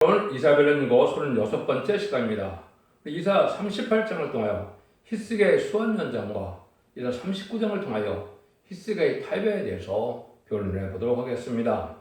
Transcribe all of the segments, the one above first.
오늘 이사벨은고 36번째 시간입니다. 이사 38장을 통하여 히스기야의 수완 연장과 이사 39장을 통하여 히스기야의 타협에 대해서 교훈을 해보도록 하겠습니다.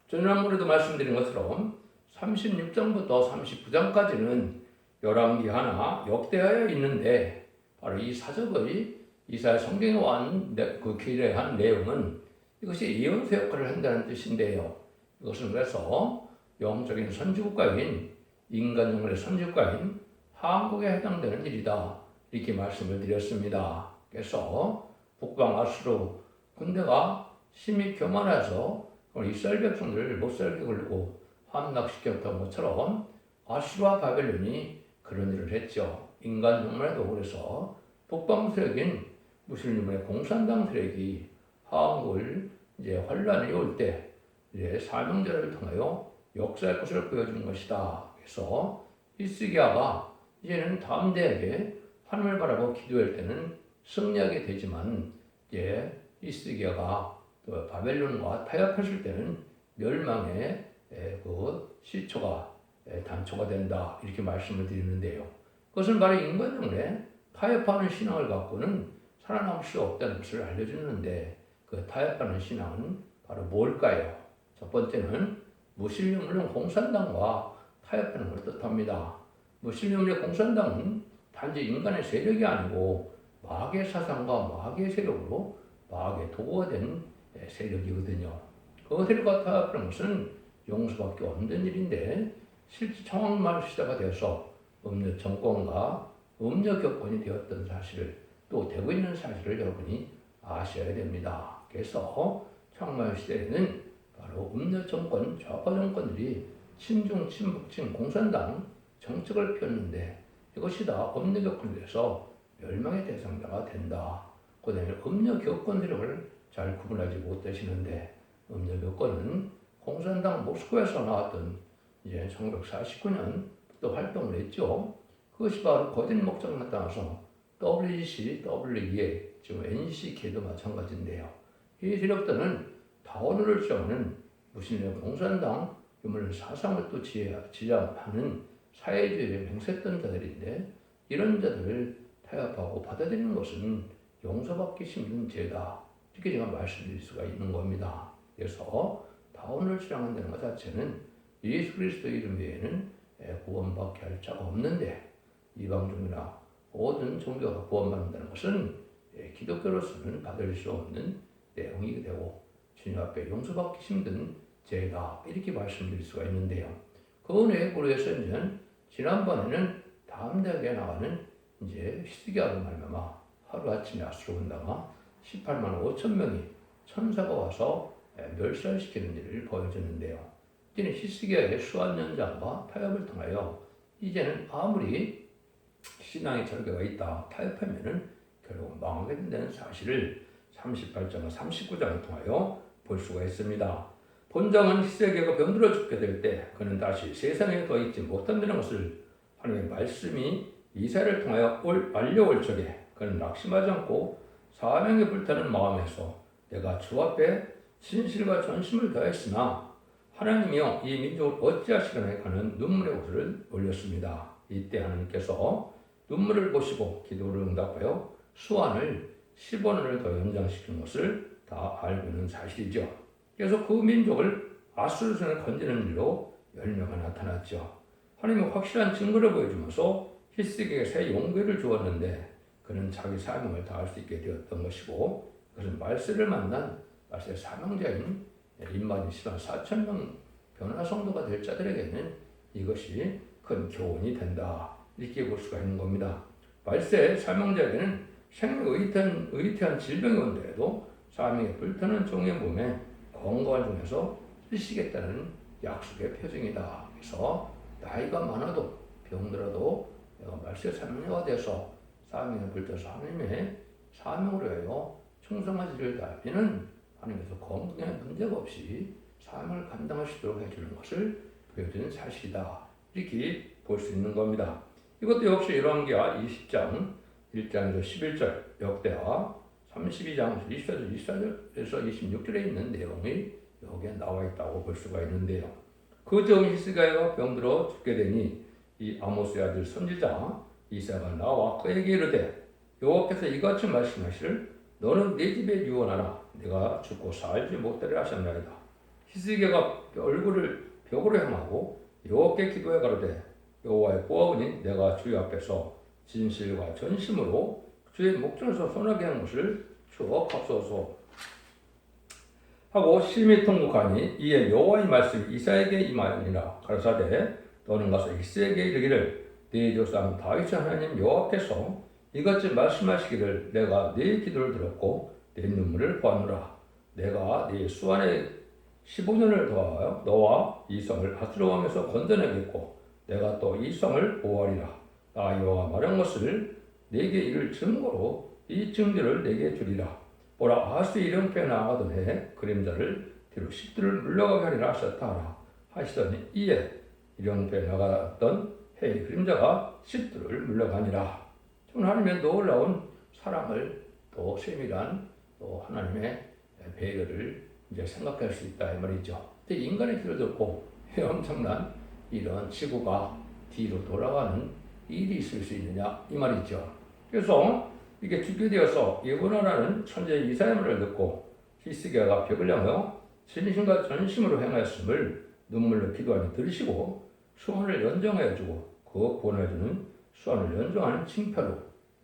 지난번에도 말씀드린 것처럼 36장부터 39장까지는 열왕기하나 역대하에 있는데 바로 이 사적의 이사야 성경에 와한 그 기대한 내용은 이것이 예언서 역할을 한다는 뜻인데요. 이것은 그래서 영적인 선지국가인 인간 영혼의 선지국가인 한국에 해당되는 일이다. 이렇게 말씀을 드렸습니다. 그래서 북방 아수르 군대가 심히 교만해서 이스라엘 백성들을 못 살게 굴리고 함락시켰던 것처럼 아수르와 바벨론이 그런 일을 했죠. 인간 영혼에도 그래서 북방 세력인 무슬림의 공산당 세력이 한국을 환란이 올 때 사명자를 통하여 역사의 것을 보여주는 것이다. 그래서 히스기야가 이제는 다음 대에게 하늘을 바라보 기도할 때는 승리하게 되지만 히스기야가 또 바벨론과 타협했을 때는 멸망의 그 시초가 단초가 된다. 이렇게 말씀을 드리는데요. 그것은 바로 인간 영혼에 타협하는 신앙을 갖고는 살아남을 수 없다는 것을 알려주는데 그 타협하는 신앙은 바로 뭘까요? 첫 번째는 무슬림의 공산당과 타협하는 걸 뜻합니다. 무슬림의 공산당은 단지 인간의 세력이 아니고 마귀의 사상과 마귀의 세력으로 마귀의 도구가 된 세력이거든요. 그 세력과 타협하는 것은 용서밖에 없는 일인데 실제 청왕말 시대가 되어서 음력 정권과 음력 격권이 되었던 사실을 또 되고 있는 사실을 여러분이 아셔야 됩니다. 그래서 청왕말 시대에는 바로 음력 정권, 좌파 정권들이 친중, 친북, 공산당 정책을 폈는데 이것이 다 음력 격권에서 멸망의 대상자가 된다. 그 다음에 음력 격권 세력을 잘 구분하지 못하시는데 음력 격권은 공산당 모스크바에서 나왔던 1949년부터 활동을 했죠. 그것이 바로 거짓 목적을 나타나서 WEC, WEA, 지금 NCK도 마찬가지인데요. 이 세력들은 다원을 주장하는 무슬림 공산당 사상을 또 지향하는 사회주의에 맹세했던 자들인데 이런 자들을 타협하고 받아들이는 것은 용서받기 힘든 죄다. 이렇게 제가 말씀드릴 수가 있는 겁니다. 그래서 다원을 주장한다는 것 자체는 예수 그리스도의 이름 외에는 구원받게 할 자가 없는데 이방종이나 모든 종교가 구원받는다는 것은 기독교로서는 받을 수 없는 내용이 되고 주님 앞에 용서받기 힘든 죄다. 이렇게 말씀드릴 수가 있는데요. 그 은혜에 고려해서 지난번에는 다음 대학에 나가는 히스기야로 말미암아 하루아침에 아수르 군대가 18만 5천 명이 천사가 와서 멸살시키는 일을 보여줬는데요. 이제는 히스기야의 수완 연장과 타협을 통하여 이제는 아무리 신앙의 절개가 있다 타협하면은 결국 망하게 된다는 사실을 38장과 39장을 통하여 볼 수가 있습니다. 본장은 히스기야가 병들어 죽게 될 때 그는 다시 세상에 더 있지 못한다는 것을 하나님의 말씀이 이사야를 통하여 알려올 적에 그는 낙심하지 않고 사명에 불타는 마음에서 내가 주 앞에 진실과 전심을 다했으나 하나님이여 이 민족을 어찌하시려나 하는 눈물의 옷을 올렸습니다. 이때 하나님께서 눈물을 보시고 기도를 응답하여 수완을 15년을 더 연장시킨 것을 다 알고 있는 사실이죠. 그래서 그 민족을 아수르 손에 건지는 일로 열매가 나타났죠. 하나님은 확실한 증거를 보여주면서 히스기야에게 새 용기를 주었는데 그는 자기 사명을 다할 수 있게 되었던 것이고 그것은 말세를 만난 말세 사명자인 12,000명 4,000명 변화 성도가 될 자들에게는 이것이 큰 교훈이 된다. 이렇게 볼 수가 있는 겁니다. 말세 사명자에게는 생명의태한 질병이 온더라도 사명에 불타는 종의 몸에 건강을 통해서 쓰시겠다는 약속의 표징이다. 그래서 나이가 많아도 병들어도 내가 말세 사명자가 돼서 사명에 불타서 하나님의 사명으로 하여 충성한 일을 다하면 하나님께서 건강에 문제가 없이 사명을 감당할 수 있도록 해주는 것을 보여주는 사실이다. 이렇게 볼 수 있는 겁니다. 이것도 역시 열왕기하 20장 1장에서 11절 역대하 32장 24절에서 26절에 있는 내용이 여기에 나와 있다고 볼 수가 있는데요. 그 즈음 히스기야가 병들어 죽게 되니 이 아모스의 아들 선지자 이사야가 나와 그에게 이르되 여호와께서 이같이 말씀하시를 너는 내 집에 유언하라 내가 죽고 살지 못하리라 하셨나이다. 히스기야가 얼굴을 벽으로 향하고 여호와께 기도해 가로되 여호와의 보아오니 내가 주의 앞에서 진실과 전심으로 주의 목전에서 선하게 한 것을 주옵소서 하고 심히 통곡하니 이에 여호와의 말씀이 이사야에게 임하니라. 가라사대 너는 가서 이스라엘에게 이르기를 네 조상 다윗의 하나님 여호와께서 이같이 말씀하시기를 내가 네 기도를 들었고 내 눈물을 보았노라. 내가 네 수완에 15년을 더하여 너와 이 성을 아수르 왕에서 건져내겠고 내가 또 이 성을 보호하리라. 나 여호와가 말한 것을 내게 이를 증거로 이 증거를 내게 주리라. 보라 아하스의 이령패에 나아가던 해에 그림자를 뒤로 10들을 물러가게 하리라 하셨다 하라 하시더니 이에 이령패에 나갔던 해의 그림자가 10들을 물러가니라. 좀 하나님의 놀라운 사랑을 또 세밀한 또 하나님의 배려를 이제 생각할 수 있다 이 말이죠. 근데 인간의 길을 듣고 엄청난 이런 지구가 뒤로 돌아가는 일이 있을 수 있느냐 이 말이죠. 그래서 이게 죽게 되어서 예고나라는 천재 이사야말을 듣고 히스기야가 벽을 향하여 진심과 전심으로 행하였음을 눈물로 기도하니 들으시고 수원을 연정하여 주고 그 구원해주는 수원을 연정하는 징표로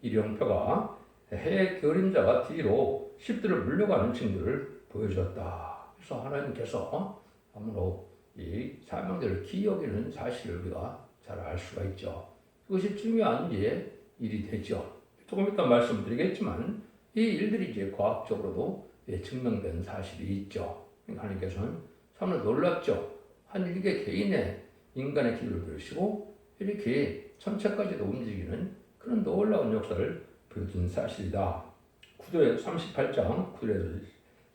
이령표가 해의 그림자가 뒤로 10들을 물려가는 징조를 보여주었다. 그래서 하나님께서 아무로 이 사명들을 기여기는 사실을 우리가 잘 알 수가 있죠. 그것이 중요한 이제 일이 되죠. 조금 이따 말씀드리겠지만 이 일들이 이제 과학적으로도 증명된 사실이 있죠. 하나님께서는 참으로 놀랍죠. 한 일개 개인의 인간의 기도를 들으시고 이렇게 천체까지도 움직이는 그런 놀라운 역사를 보여준 사실이다. 구도의 38장 9절에서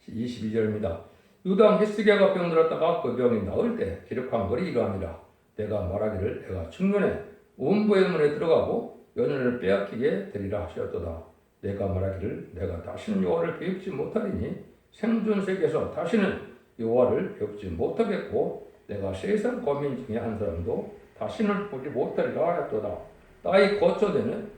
22절입니다. 유다 히스기야가 병들었다가 그 병이 나을 때 기록한 글이 이러하니라. 내가 말하기를 내가 중년에 음부의 문에 들어가고 연연을 빼앗기게 되리라 하셨도다. 내가 말하기를 내가 다시는 여호와를 배웁지 못하리니 생존세계에서 다시는 여호와를 배웁지 못하겠고 내가 세상 거민 중에 한 사람도 다시는 보지 못하리라 하였도다. 나의 거처는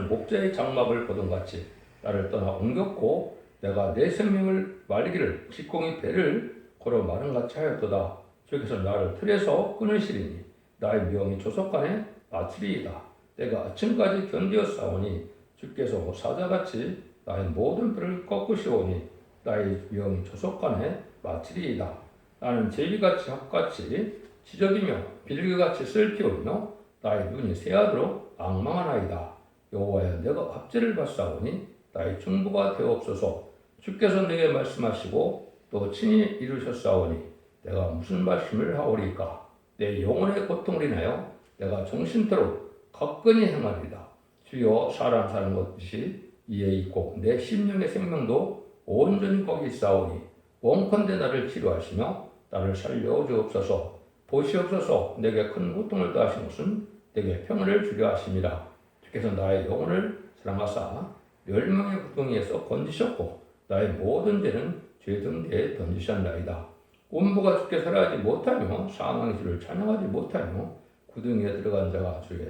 목자의 장막을 보던 같이 나를 떠나 옮겼고 내가 내 생명을 말리기를 직공이 배를 걸어 마른 같이 하였도다. 주께서 나를 틀에서 끊으시리니 나의 명이 조석간에 마치리이다. 내가 아침까지 견디었사오니 주께서 사자같이 나의 모든 뼈를 꺾으시오니 나의 명이 조석간에 마치리이다. 나는 제비같이 합같이 지적이며 빌기같이 슬피오며 나의 눈이 새하도록 앙망하나이다. 여호와여 내가 압제를 받사오니 나의 중보가 되옵소서. 주께서 내게 말씀하시고 또 친히 이루셨사오니 내가 무슨 말씀을 하오리까. 내 영혼의 고통을 인하여 내가 정신토록 가끈히 행하리다. 주여 사람 사는 것이 이에 있고 내 심령의 생명도 온전히 거기 있사오니 원컨대 나를 치료하시며 나를 살려주옵소서. 보시옵소서. 내게 큰 고통을 더하신 것은 내게 평안을 주려 하심이라. 주께서 나의 영혼을 사랑하사 멸망의 구덩이에서 건지셨고 나의 모든 죄는 죄 등대에 던지셨나이다. 음부가 주께 살아가지 못하며 사망의 주를 찬양하지 못하며 구덩이에 들어간 자가 주의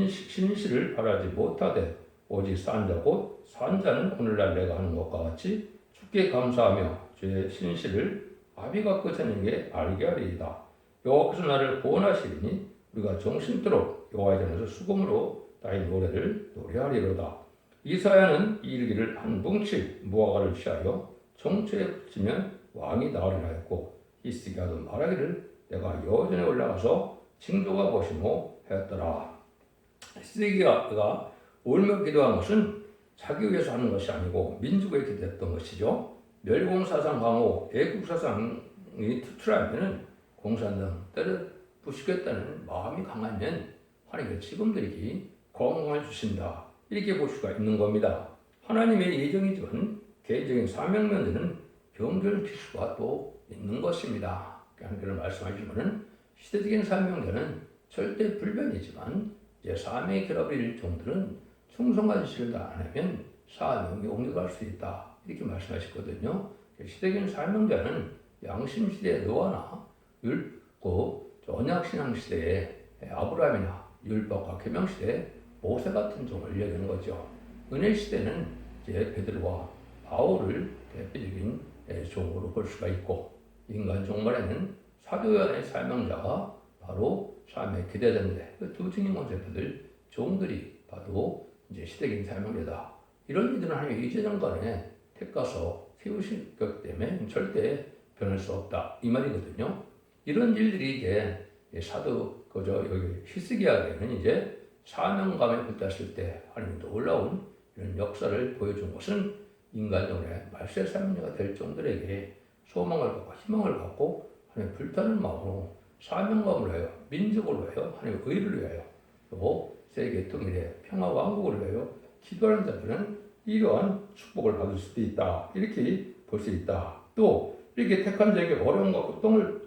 신실을 바라지 못하되 오직 산자 곧 산자는 오늘날 내가 하는 것과 같이 주께 감사하며 주의 신실을 아비가 끝에는게 알게 하리이다. 여호와께서 나를 구원하시리니 우리가 정신토록 여호와의 전에서 수금으로 나의 노래를 노래하리로다. 이사야는 이 일기를 한 뭉치 무화과를 취하여 정처에 붙이면 왕이 나으리라 했고 히스기야도 말하기를 내가 여전에 올라가서 징조가 보시모 하였더라. 히스기야가 울며 기도한 것은 자기 위해서 하는 것이 아니고 민족에 기도했던 것이죠. 멸공사상 강호 애국사상이 투출하면 공산당 때려 부수겠다는 마음이 강하면 하나님의 지금들이 건강을 주신다. 이렇게 볼 수가 있는 겁니다. 하나님의 예정이지만 개인적인 사명면에는 변경을 필수가 또 있는 것입니다. 하나님께서 말씀하시면은 시대적인 사명자는 절대 불변이지만 이제 사명의 결합일 종들은 충성과 지시를 다 안 하면 사명이 옮겨갈 수 있다. 이렇게 말씀하셨거든요. 시대적인 사명자는 양심시대의 노화나 언약 신앙 시대에 아브라함이나 율법과 계명 시대에 모세 같은 종을 얘기하는 거죠. 은혜 시대는 이제 베드로와 바울을 대표적인 종으로 볼 수가 있고, 인간 종말에는 사도연의 사명자가 바로 삶의 기대자인데, 그 두 증인 세포들 종들이 바로 이제 시대적인 사명자다. 이런 이들은 하나님 이제전간에 택가서 세우신 것 때문에 절대 변할 수 없다 이 말이거든요. 이런 일들이 이제 사도 여기 히스기야에는 이제 사명감에 붙었을 때 하나님 놀라운 이런 역사를 보여준 것은 인간적으로 말세 사명자가 될 종들에게 소망을 갖고 희망을 갖고 하나님 불타는 마음으로 사명감을 위하여 민족을 위하여 하나님의 의를 위하여 또 세계 통일의 평화 왕국을 위하여 기도하는 자들은 이러한 축복을 받을 수도 있다. 이렇게 볼 수 있다. 또 이렇게 택한 자에게 어려움과 고통을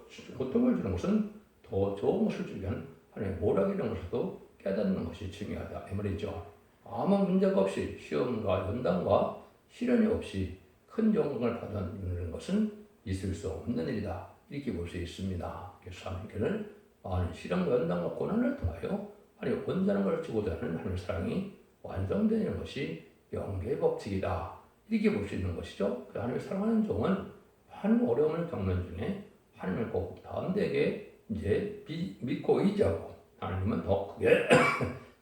주는 것은 더 좋은 것을 주면 하나님의 모락이라는 것도 깨닫는 것이 중요하다. 이 말이죠. 아무 문제가 없이 시험과 연단과 시련이 없이 큰 영광을 받는 것은 있을 수 없는 일이다. 이렇게 볼 수 있습니다. 그래서 하나님께는 많은 시련과 연단과 고난을 통하여 하나님의 온전한 것을 주고자 하는 하나님의 사랑이 완성되는 것이 영계의 법칙이다. 이렇게 볼 수 있는 것이죠. 하나님의 사랑하는 종은 많은 어려움을 겪는 중에 하나님을 꼭 다음되게 이제 믿고 의지하고 하나님은 더 크게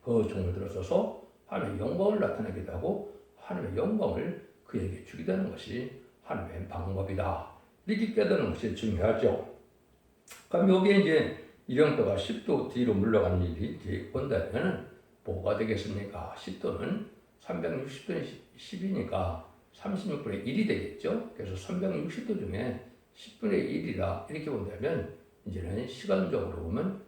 그 종을 들어서서 하나님의 영광을 나타내기도 하고 하나님의 영광을 그에게 주게 되는 것이 하나님의 방법이다. 이렇게 깨닫는 것이 중요하죠. 그럼 여기에 이제 이령표가 10도 뒤로 물러가는 일이 이제 온다면 뭐가 되겠습니까? 10도는 360도는 10이니까 36분의 1이 되겠죠. 그래서 360도 중에 10분의 1이라 이렇게 본다면 이제는 시간적으로 보면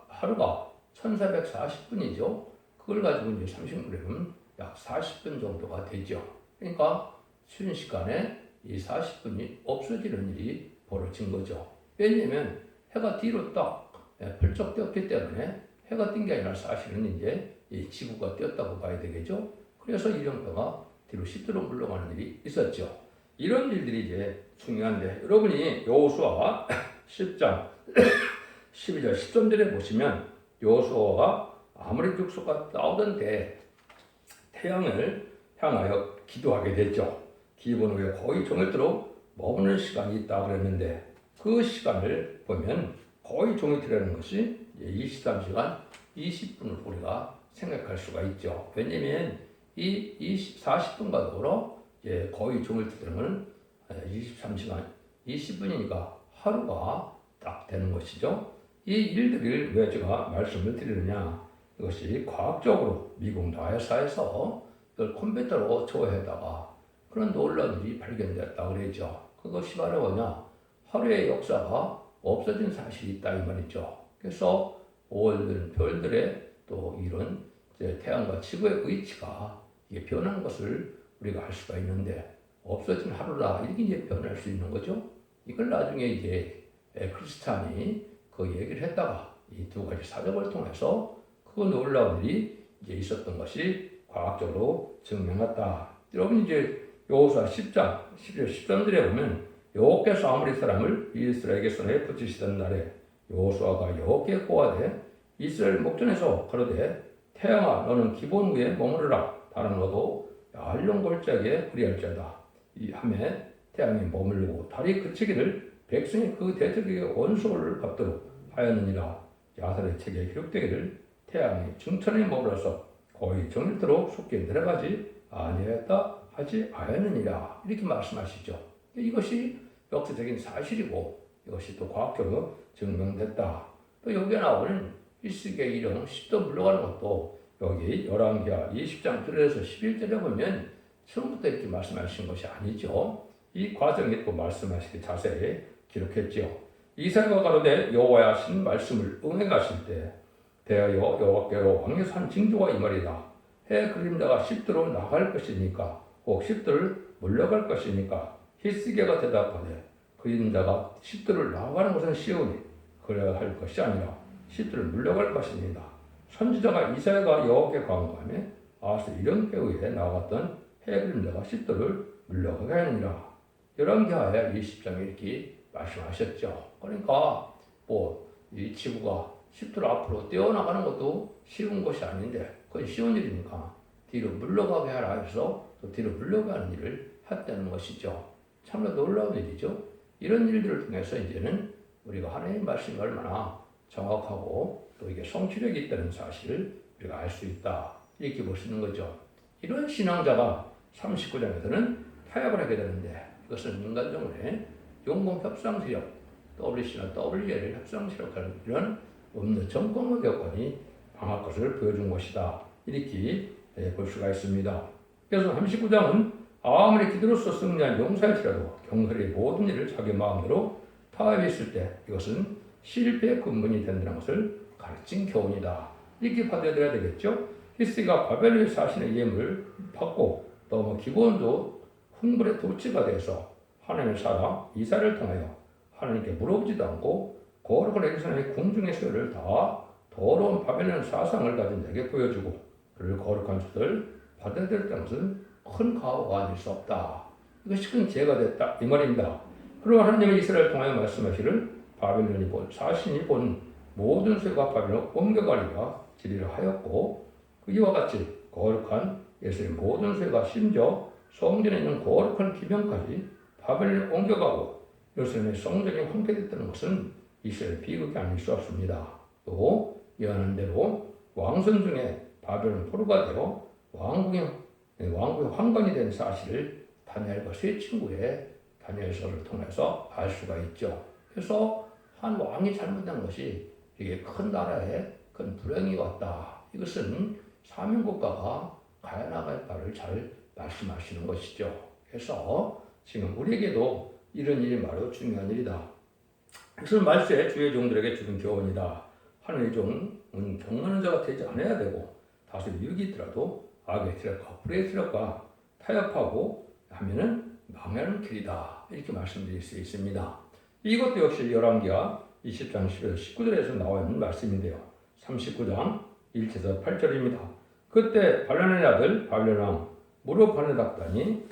하루가 1440분이죠. 그걸 가지고 이제 30분에 보면 약 40분 정도가 되죠. 그러니까 순식간에 이 40분이 없어지는 일이 벌어진 거죠. 왜냐하면 해가 뒤로 딱 펄쩍 뛰었기 때문에 해가 뛴 게 아니라 사실은 이제 이 지구가 뛰었다고 봐야 되겠죠. 그래서 이령표가 뒤로 10도로 물러가는 일이 있었죠. 이런 일들이 이제 중요한데 여러분이 여호수아 10장 12절 10절에 보시면 여호수아가 아무리 죽수가 싸우던데 태양을 향하여 기도하게 됐죠. 기본 후에 거의 종일토록 머무는 시간이 있다 그랬는데 그 시간을 보면 거의 종일토라는 것이 23시간 20분을 우리가 생각할 수가 있죠. 왜냐하면 이 40분과 더불어 거의 종일토라는 23시간 20분이니까 하루가 딱 되는 것이죠. 이 일들을 왜 제가 말씀을 드리느냐, 이것이 과학적으로 미국 나사에서 이걸 컴퓨터로 조회하다가 그런 놀라운 일이 발견됐다고 그러죠. 그것이 바로 뭐냐, 하루의 역사가 없어진 사실이 있다 이 말이죠. 그래서 월들, 별들의 또 이런 태양과 지구의 위치가 이게 변한 것을 우리가 알 수가 있는데 없어진 하루라 이렇게 이제 변할 수 있는 거죠. 이걸 나중에 이제 크리스찬이 그 얘기를 했다가 이 두 가지 사적을 통해서 그 놀라운 일이 이제 있었던 것이 과학적으로 증명했다. 여러분 이제 여호수아 10장 11절 13절에 보면 여호께서 아모리 사람을 이스라엘에게 손에 붙이시던 날에 여호수아가 여호께 고하되 이스라엘 목전에서 가로되 태양아 너는 기본 위에 머무르라 다른 너도 알령 골짜기에 그리할지어다. 이 함에 태양이 머물고 달이 그치기를 백성이 그 대적에게 원수를 갚도록 하였느니라. 야살의 책에 기록되기를 태양이 중천에 머물러서 거의 정일토록 속에 내려가지 아니하였다 하지 아니하느니라. 이렇게 말씀하시죠. 이것이 역사적인 사실이고 이것이 또 과학적으로 증명됐다. 또 여기에 나오는 히스기야 이령 10도 물러가는 것도 여기 열왕기하 20장 1절에서 11절에 보면 처음부터 이렇게 말씀하신 것이 아니죠. 이 과정에 또 말씀하시기 자세히 기록했죠. 이사야가 가로되 여호와의 하신 말씀을 응행하실 때 대하여 여호와께로 왕에서 한 징조가 이 말이다. 해 그림자가 10도로 나갈 것이니까 혹 10도를 물러갈 것이니까 히스기야가 대답하되 그림자가 10도를 나가는 것은 쉬우니 그래야 할 것이 아니라 10도를 물러갈 것입니다. 선지자가 이사야가 여호와께 간구하며 아스 이령께 의해 나갔던 해 그림자가 10도를 물러가게 하느니라. 열왕기하에 20장에 이렇게 말씀하셨죠. 그러니까 이 지구가 10도로 앞으로 뛰어나가는 것도 쉬운 것이 아닌데 그건 쉬운 일입니까? 뒤로 물러가게 하라 해서 또 뒤로 물러가는 일을 했다는 것이죠. 참으로 놀라운 일이죠. 이런 일들을 통해서 이제는 우리가 하나님의 말씀이 얼마나 정확하고 또 이게 성취력이 있다는 사실을 우리가 알 수 있다. 이렇게 볼 수 있는 거죠. 이런 신앙자가 39장에서는 타협을 하게 되는데 이것은 인간정원의 용공협상세력, WC나 WL을 협상세력하는 이런 없는 정권과 여건이 강할 것을 보여준 것이다. 이렇게 볼 수가 있습니다. 그래서 39장은 아무리 기도로서 승리한 용사일지라도 경건의 모든 일을 자기 마음대로 타협했을 때 이것은 실패의 근본이 된다는 것을 가르친 교훈이다. 이렇게 받아들여야 되겠죠. 히스기야가 바벨론의 사신의 예물을 받고 너무 기본도 흥분의 도취가 돼서 하나님의 사람 이사를 통하여 하나님께 물어보지도 않고 거룩한 에르사렘의 궁중의 소유를 다 더러운 바벨론 사상을 가진 자에게 보여주고 그를 거룩한 수를 받아들였다는 것은 큰 가오가 아닐 수 없다. 이것이 큰 죄가 됐다 이 말입니다. 그리고 하나님의 이스라엘을 통하여 말씀하시를 바벨론이 본 사신이 본 모든 소유가 바벨론으로 옮겨가리라 지리를 하였고 이와 같이 거룩한 예수의 모든 소유가 심지어 성전에 있는 거룩한 기명까지 바벨론에 옮겨가고 예루살렘의 성전이 황폐됐다는 것은 이스라엘 비극이 아닐 수 없습니다. 또 예언한 대로 왕선 중에 바벨론 포로가 되어 왕궁의 황관이 된 사실을 다니엘과 세 친구의 다니엘서를 통해서 알 수가 있죠. 그래서 한 왕이 잘못된 것이 이게 큰 나라에 큰 불행이 왔다. 이것은 사명국가가 가야 나갈 바를 잘 말씀하시는 것이죠. 그래서 지금 우리에게도 이런 일이 바로 중요한 일이다. 그래서 말세 주의 종들에게 주는 교훈이다. 하늘의 종은 경건한 자가 되지 않아야 되고 다소 유익이 있더라도 악의 세력과 불의 세력과 타협하고 하면은 망하는 길이다. 이렇게 말씀드릴 수 있습니다. 이것도 역시 열왕기하 20장 10절 19절에서 나와 있는 말씀인데요. 39장 1절에서 8절입니다. 그때 발란의 아들 바벨론 왕 무르바네닥단이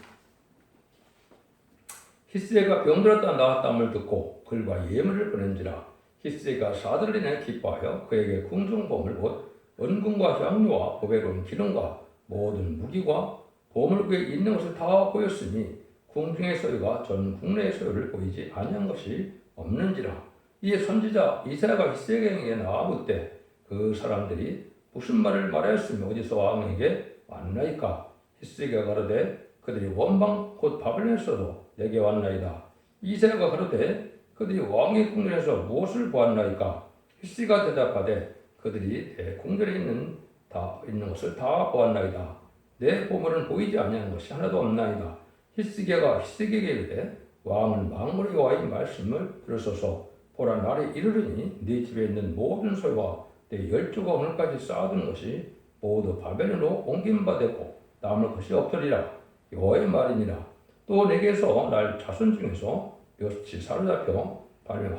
히스기야가 병들었다 나았다함을 듣고 글과 예물을 보낸지라 히스기야가 사들을 인해 기뻐하여 그에게 궁중보물 곧 은금과 향료와 보배로운 기름과 모든 무기와 보물구에 있는 것을 다 보였으니 궁중의 소유가 전 국내의 소유를 보이지 아니한 것이 없는지라. 이에 선지자 이사야가 히스기야에게 나와 묻되 그 사람들이 무슨 말을 말하였으며 어디서 왕에게 왔나이까. 히스기야가 가로되 그들이 원방 곧 바벨론에서도 내게 왔나이다. 이사야가 가로되 그들이 왕의 궁전에서 무엇을 보았나이까. 히스기야가 대답하되 그들이 대궁전에 있는 것을 다 보았나이다. 내 보물은 보이지 아니하는 것이 하나도 없나이다. 히스기야가 히스기야에게 이르되 왕은 망군의 여호와의 말씀을 들으소서. 보라 날이 이르르니 네 집에 있는 모든 소유와 내 열조가 오늘까지 쌓아둔 것이 모두 바벨론으로 옮긴 바 되고 남을 것이 없으리라. 여호와의 말이니라. 또 내게서 날 자손 중에서 몇이 사로잡혀 바벨론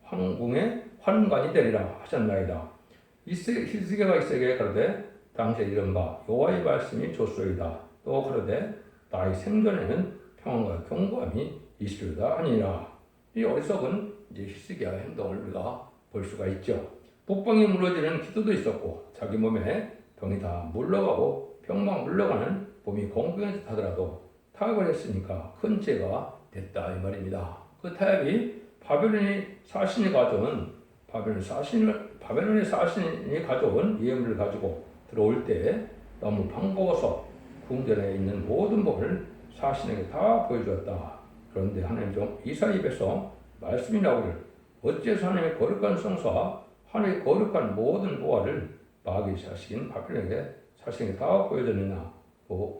황궁의 환관이 되리라 하셨나이다. 히스기야가 이스라엘에게 가로되 당시에 이른바 여호와의 말씀이 좋소이다. 또 가로되 나의 생전에는 평안과 경고함이 있으리다 하니라. 이 어리석은 이제 히스기야의 행동을 우리가 볼 수가 있죠. 북방이 무너지는 기도도 있었고 자기 몸에 병이 다 물러가고 병만 물러가는 몸이 건강한 듯 하더라도 타협을 했으니까 큰 죄가 됐다 이 말입니다. 그 타협이 바벨론의 사신이 가져온 예물을 가지고 들어올 때 너무 반가워서 궁전에 있는 모든 법을 사신에게 다 보여주었다. 그런데 하나님 종 이사 입에서 말씀이 나오기를 어째서 하나님의 거룩한 성소와 하나님의 거룩한 모든 보화를 마귀의 자식인 바벨론에게 자신에게 다 보여줬느냐.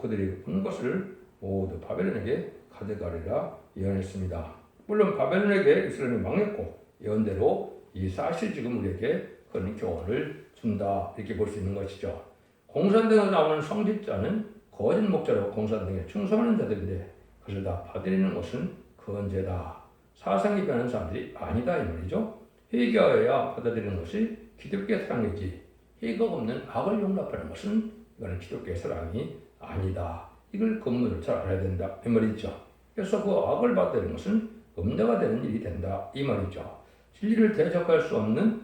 그들이 온 것을 모두 바벨론에게 가져가리라 예언했습니다. 물론 바벨론에게 이스라엘이 망했고 예언대로 이 사실 지금 우리에게 그런 교훈을 준다 이렇게 볼 수 있는 것이죠. 공산당에서 나오는 성직자는 거짓 목자로 공산당에 충성하는 자들인데 그것을 다 받아들이는 것은 큰 죄다. 사상이 변한 사람들이 아니다 이 말이죠. 회개하여야 받아들이는 것이 기독교의 사랑이지 회개가 없는 악을 용납하는 것은 이거는 기독교의 사랑이 아니다. 이걸 근본으로 잘 알아야 된다 이 말이죠. 그래서 그 악을 받아들이는 것은 음녀가 되는 일이 된다 이 말이죠. 진리를 대적할 수 없는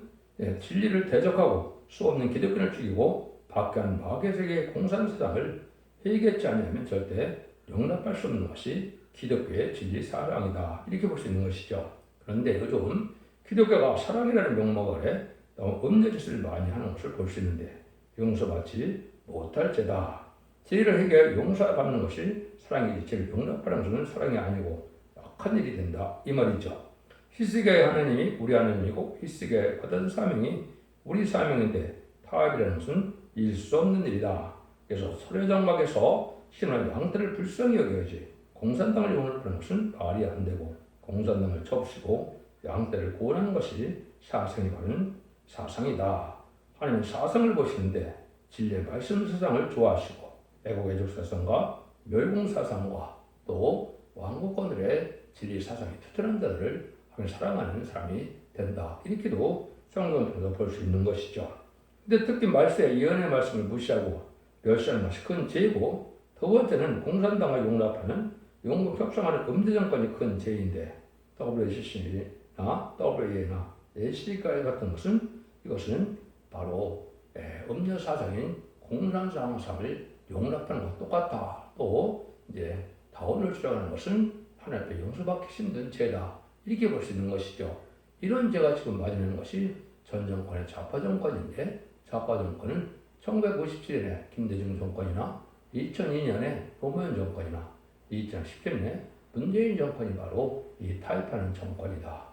진리를 대적하고 수 없는 기득권을 죽이고 박해하는 마귀의 세계의 공산사상을 회개치 않으면 절대 용납할 수 없는 것이 기독교의 진리 사랑이다 이렇게 볼 수 있는 것이죠. 그런데 요즘 기독교가 사랑이라는 명목 아래 너무 음녀짓을 많이 하는 것을 볼 수 있는데 용서받지 못할 죄다. 죄를 해결 용서받는 것이 사랑이지 죄를 용납하는 것은 사랑이 아니고 악한 일이 된다 이 말이죠. 히스기야의 하나님이 우리 하나님이고 히스기야의 받은 사명이 우리 사명인데 타협이라는 것은 있을 수 없는 일이다. 그래서 설회장막에서 신은 양떼를 불쌍히 여겨야지 공산당을 용납하는 것은 말이 안 되고 공산당을 접시고 양떼를 구원하는 것이 사상이 바른 사상이다. 하나님은 사상을 보시는데 진리의 말씀 사상을 좋아하시고 애국애족 사상과 멸공 사상과 또 왕국권들의 진리 사상이 투철한 자들을 사랑하는 사람이 된다. 이렇게도 성경에서 볼 수 있는 것이죠. 근데 특히 말세의 예언의 말씀을 무시하고 멸시하는 것이 큰 죄이고 두 번째는 공산당을 용납하는 영국 협상하는 음대 정권이 큰 죄인데 WCC나 WA나 AC까지 같은 것은 이것은 바로 음녀 사상인 공산상상을 용납하는 것과 똑같다. 또 이제 다원을 주장하는 것은 하나님 앞에 용서받기 힘든 죄다. 이렇게 볼 수 있는 것이죠. 이런 죄가 지금 맞이하는 것이 전 정권의 좌파 정권인데 좌파 정권은 1957년에 김대중 정권이나 2002년에 노무현 정권이나 2017년에 문재인 정권이 바로 이 타협하는 정권이다.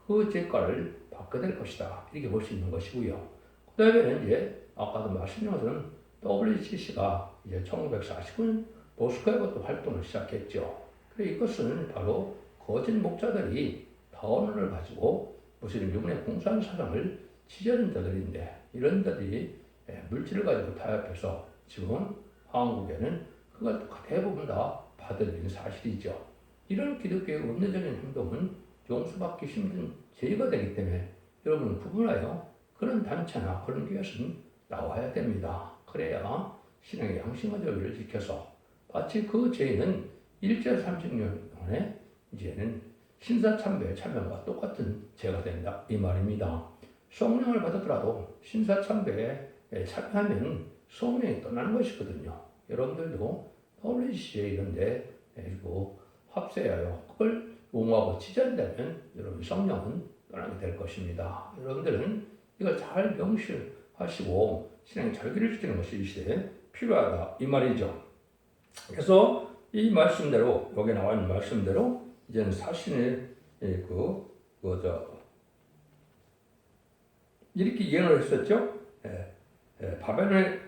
그 죄가를 받게 될 것이다. 이렇게 볼 수 있는 것이고요. 그 다음에는 이제 아까도 말씀드린 것처럼 WCC가 이제 1949년 모스크바부터 활동을 시작했죠. 그래서 이것은 바로 거짓 목자들이 다원을 가지고 무슨 유문의 공산 사상을 지지하는 자들인데 이런 자들이 물질을 가지고 타협해서 지금 한국에는 그걸 대부분 다 받아들이는 사실이죠. 이런 기독교의 음료적인 행동은 용서받기 힘든 죄가 되기 때문에 여러분은 구분하여 그런 단체나 그런 교회에서는 나와야 됩니다. 그래야 신앙의 양심과 정의를 지켜서 마치 그 죄는 일제 30년 동안에 이제는 신사참배의 참여와 똑같은 죄가 된다 이 말입니다. 성령을 받았더라도 신사참배에 참여하면 성령이 떠나는 것이거든요. 여러분들도 WCC에 이런데 합세하여 그걸 옹호하고 지지한다면 여러분 성령은 떠나게 될 것입니다. 여러분들은 이걸 잘 명시하시고 신앙의 절기를 지키는 것이 이 시대에 필요하다 이 말이죠. 그래서 이 말씀대로 여기 나와 있는 말씀대로 이제는 사신의 이렇게 이해를 했었죠. 바벨론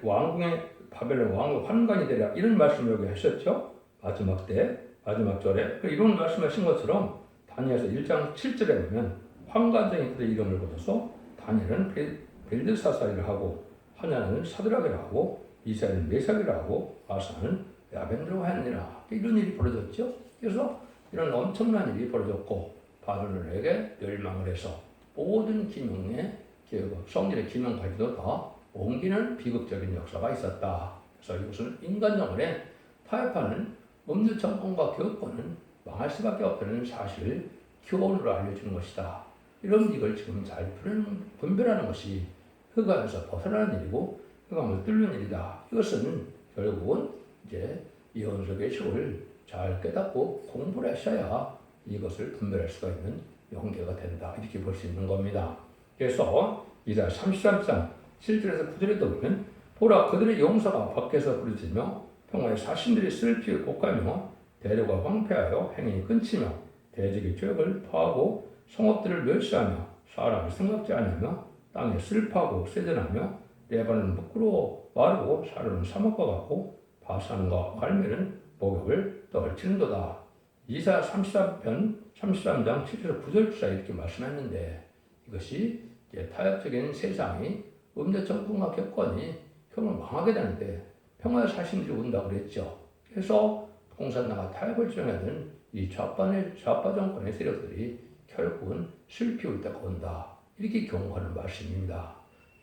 왕국 환관이 되라 이런 말씀을 여기 했었죠. 마지막 절에 이런 말씀하신 것처럼 다니엘서 1장 7절에 보면 환관장이 그의 이름을 거둬서 다니엘은 벨드사살이라 하고 하나는 사드락이라 하고 이사야는 메삭이라 하고 아사는 야벤드라고 하느니라 이런 일이 벌어졌죠. 그래서 이런 엄청난 일이 벌어졌고 바벨론에게 멸망을 해서 모든 기명의 성질의 기명까지도 다 옮기는 비극적인 역사가 있었다. 그래서 이것은 인간정원에 타협하는 음주 정권과 교권은 망할 수밖에 없다는 사실을 교훈으로 알려주는 것이다. 이런 이걸 지금 잘 분별하는 것이 흑암에서 벗어나는 일이고 흑암을 뚫는 일이다. 이것은 결국은 이제 예언석의 식을 잘 깨닫고 공부를 하셔야 이것을 분별할 수가 있는 용기가 된다. 이렇게 볼 수 있는 겁니다. 그래서 이사 33장 7절에서 9절에 보면 보라 그들의 용사가 밖에서 부르짖으며 평화의 사신들이 슬피 옥하며 대로가 황폐하여 행인이 끊치며 대적의 죄악을 파하고 성읍들을 멸시하며 사람을 생각지 않으며 땅에 슬퍼하고 세전하며 레바논은 부끄러워 마르고 사르는 사막과 같고 바산과 갈멜은 목욕을 떨치는도다. 이사 33편 33장 7절에서 9절 사이 이렇게 말씀했는데 이것이 이제 타협적인 세상이 음대 정권과 격권이 형을 망하게 되는데 평화의 사신들이 온다고 그랬죠. 그래서 공산당과 타협을 주장하던 이 좌파 정권의 세력들이 결국은 실패로 있다가 온다. 이렇게 경고하는 말씀입니다.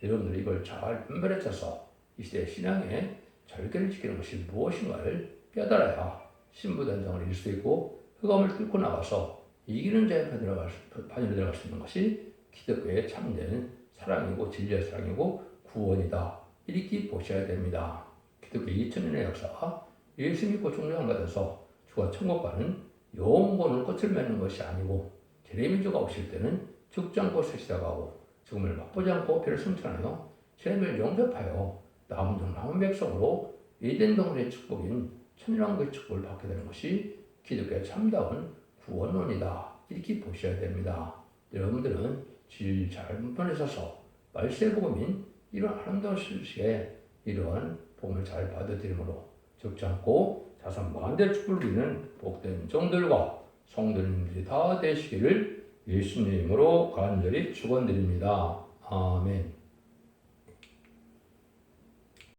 여러분들이 이걸 잘 분별해서 이 시대 신앙의 절개를 지키는 것이 무엇인가를 깨달아야 신부단장을 이룰 수 있고 흑암을 뚫고 나가서 이기는 자의 반열에 들어갈 수 있는 것이 기독교의 참된 사랑이고 진리의 사랑이고 구원이다. 이렇게 보셔야 됩니다. 기독교 2000년의 역사, 예수 믿고 종료한 것에서 주가 천국 가는 영원을 끝을 맺는 것이 아니고 제레미주가 오실 때는 죽지 않고 세시다가고 죽음을 맛보지 않고 배를 승천하여 죄를 용접하여 남은 백성으로 에덴 동산의 축복인 천일왕국의 축복을 받게 되는 것이 기독교의 참다운 구원론이다. 이렇게 보셔야 됩니다. 여러분들은 질 잘못에 있어서 말세의 복음인 이런 아름다운 시에 이러한 복음을 잘 받아들임으로 죽지 않고 자선 만대 축복을 누리는 복된 종들과 성도님들이 다 되시기를 예수님으로 간절히 축원드립니다. 아멘.